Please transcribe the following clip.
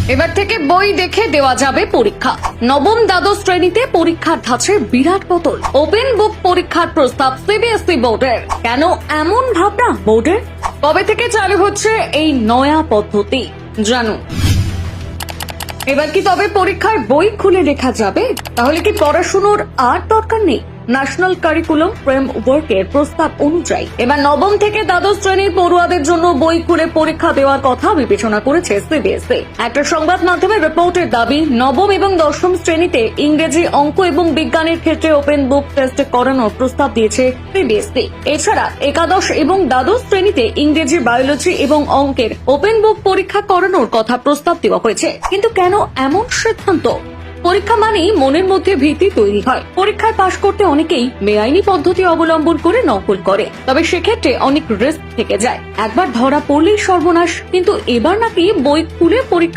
এবার থেকে বই দেখে দেওয়া যাবে পরীক্ষা। নবম দ্বাদশ শ্রেণীতে পরীক্ষার ধাঁচে বিরাট বদল। ওপেন বুক পরীক্ষার প্রস্তাব সিবিএসই বোর্ডের। কেন এমন ভাবনা বোর্ডের? কবে থেকে চালু হচ্ছে এই নয়া পদ্ধতি জানুন। এবার কি তবে পরীক্ষার বই খুলে লেখা যাবে? তাহলে কি পড়াশুনোর আর দরকার নেই? ন্যাশনাল কারিকুলাম ফ্রেমওয়ার্কের প্রস্তাব অনুযায়ী এবার নবম থেকে দ্বাদশ শ্রেণীর পড়ুয়াদের জন্য বই খুলে পরীক্ষা দেওয়ার কথা বিবেচনা করেছে সিবিএসই। একটা সংবাদ মাধ্যমের রিপোর্টের দাবি, নবম এবং দশম শ্রেণীতে ইংরেজি, অঙ্ক এবং বিজ্ঞানের ক্ষেত্রে ওপেন বুক টেস্ট করানোর প্রস্তাব দিয়েছে সিবিএসই। এছাড়া একাদশ এবং দ্বাদশ শ্রেণীতে ইংরেজি, বায়োলজি এবং অঙ্কের ওপেন বুক পরীক্ষা করানোর কথা প্রস্তাব দেওয়া হয়েছে। কিন্তু কেন এমন সিদ্ধান্ত? পরীক্ষা মানেই মনের মধ্যে ভীতি তৈরি হয়। পরীক্ষায় পাশ করতে অনেকেই বেআইনি পদ্ধতি অবলম্বন করে নকল করে, তবে সেক্ষেত্রে অনেক রিস্ক থেকে যায়। একবার ধরা পড়লেই সর্বনাশ। কিন্তু এবার নাকি বই খুলে পরীক্ষা